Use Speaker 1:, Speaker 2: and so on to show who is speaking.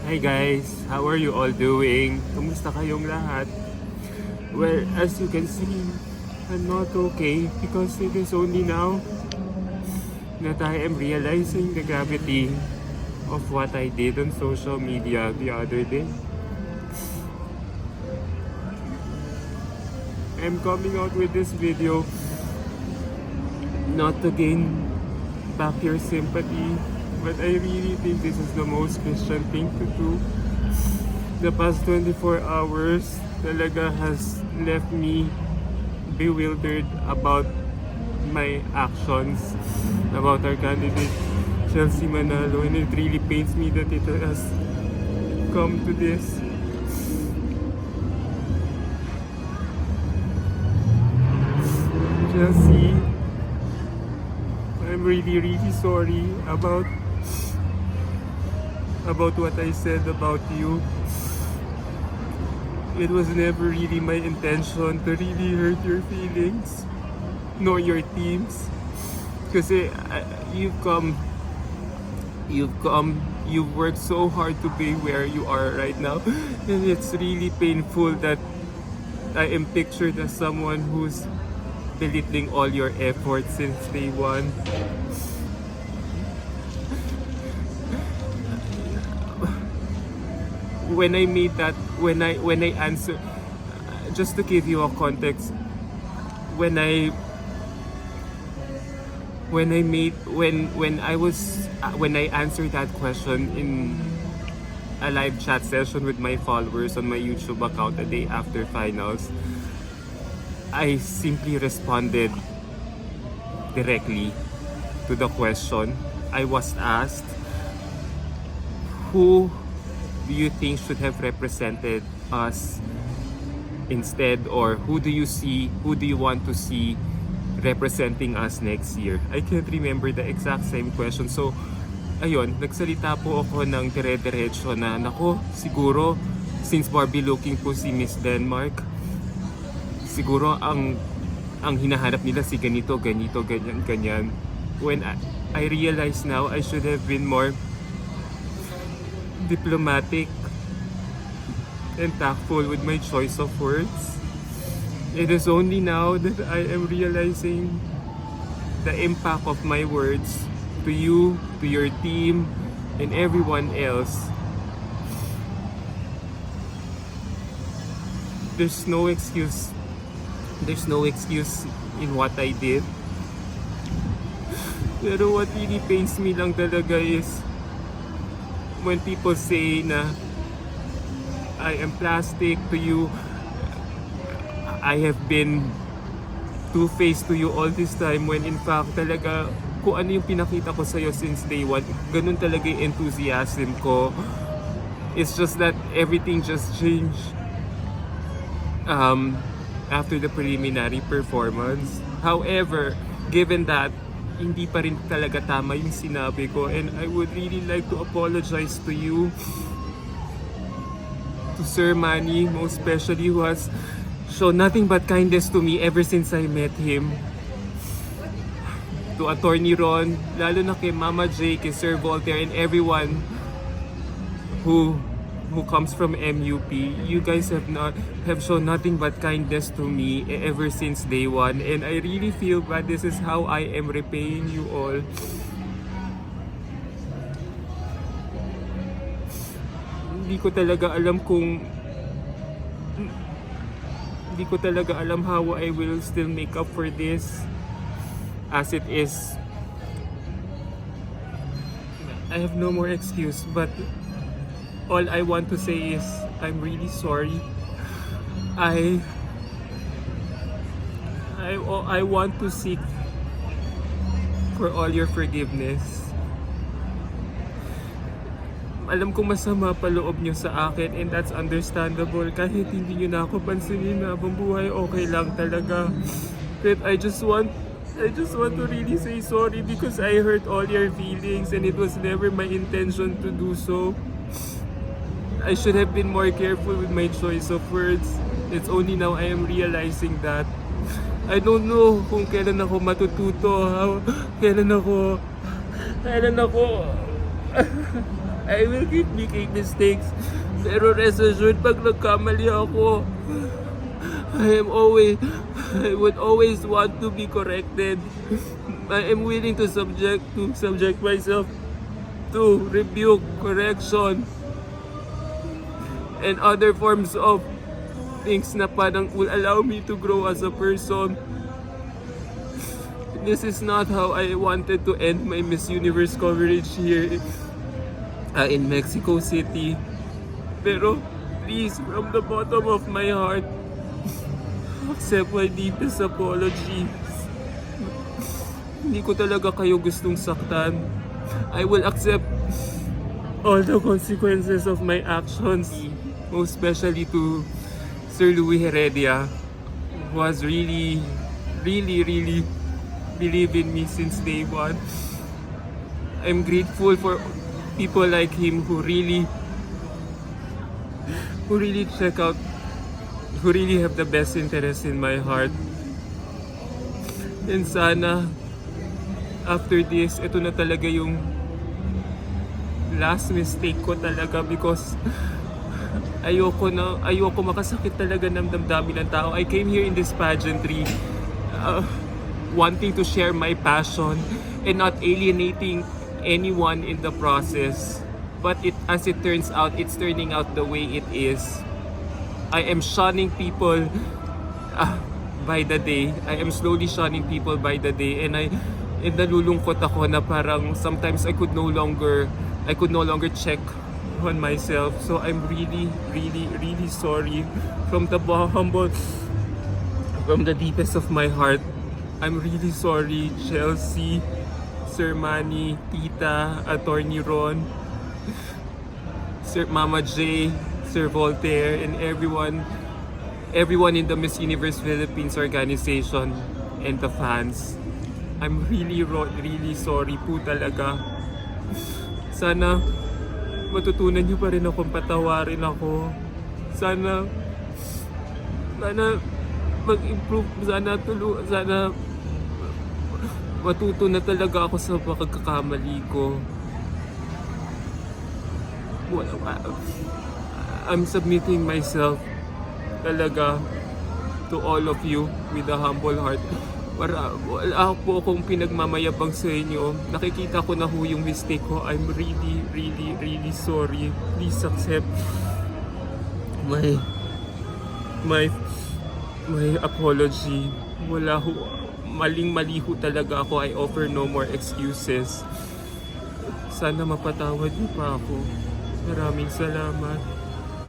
Speaker 1: Hi guys, how are you all doing? Kumusta kayong lahat? Well, as you can see, I'm not okay because it is only now that I am realizing the gravity of what I did on social media the other day. I'm coming out with this video not to gain back your sympathy, but I really think this is the most Christian thing to do. The past 24 hours talaga has left me bewildered about my actions, about our candidate Chelsea Manalo, and it really pains me that it has come to this. Chelsea, I'm really sorry about what I said about you. It was never really my intention to really hurt your feelings, nor your teams. Kasi you've worked so hard to be where you are right now. And it's really painful that I am pictured as someone who's belittling all your efforts since day one. When I made that, when I answer, just to give you a context, when I answered that question in a live chat session with my followers on my YouTube account the day after finals, I simply responded directly to the question I was asked. Who do you think should have represented us instead, or who do you want to see representing us next year? I can't remember the exact same question. So ayun, nagsalita po ako ng dire-diretso na nako, siguro since Barbie looking po si Miss Denmark, siguro ang hinahanap nila si ganito, ganyan. When I realize now, I should have been more diplomatic and tactful with my choice of words. It is only now that I am realizing the impact of my words to you, to your team, and everyone else. There's no excuse in what I did. Pero what really pains me lang talaga is when people say na I am plastic to you, I have been two-faced to you all this time, when in fact talaga kung ano yung pinakita ko sa'yo since day one, ganun talaga yung enthusiasm ko. It's just that everything just changed after the preliminary performance. However, given that hindi pa rin talaga tama yung sinabi ko, and I would really like to apologize to you, to Sir Manny most especially, who has shown nothing but kindness to me ever since I met him, to Attorney Ron, lalo na kay Mama J, kay Sir Voltaire, and everyone who comes from MUP. You guys have shown nothing but kindness to me ever since day one, and I really feel bad. This is how I am repaying you all. Hindi ko talaga alam how I will still make up for this. As it is, I have no more excuse, but all I want to say is I'm really sorry. I want to seek for all your forgiveness. Alam ko masama pa loob nyo sa akin, and that's understandable. Kahit hindi nyo na ako pansinin na habang buhay, okay lang talaga. But I just want to really say sorry because I hurt all your feelings, and it was never my intention to do so. I should have been more careful with my choice of words. It's only now I am realizing that. I don't know kung kailan ako matututo, kailan ako I will keep making mistakes. Pero rest assured, pag nagkamali ako, I would always want to be corrected. I am willing to subject myself to rebuke, correction, and other forms of things na parang will allow me to grow as a person. This is not how I wanted to end my Miss Universe coverage here in Mexico City. Pero please, from the bottom of my heart, accept my deepest apology. Hindi ko talaga kayo gustong saktan. I will accept all the consequences of my actions, most especially to Sir Louis Heredia, who has really believed in me since day one. I'm grateful for people like him who really check out, who really have the best interest in my heart. And sana, after this, ito na talaga yung last mistake ko talaga, because ayoko makasakit talaga ng damdamin ng tao. I came here in this pageantry wanting to share my passion and not alienating anyone in the process. But as it turns out, it's turning out the way it is. I am shunning people by the day. I am slowly shunning people by the day, and nalulungkot ako na parang sometimes I could no longer check on myself. So I'm really sorry from the deepest of my heart. I'm really sorry, Chelsea, Sir Manny, Tita, Attorney Ron, Sir Mama J, Sir Voltaire, and everyone in the Miss Universe Philippines organization and the fans. I'm really sorry po talaga. Sana matutunan niyo pa rin akong patawarin ako. Sana mag-improve, sana matuto na talaga ako sa pagkakamali ko. I'm submitting myself talaga to all of you with a humble heart. Wala po akong pinagmamayabang sa inyo. Nakikita ko na ho yung mistake ko. I'm really sorry. Please accept my apology. Wala ho, mali ho talaga ako. I offer no more excuses. Sana mapatawad niyo pa ako. Maraming salamat.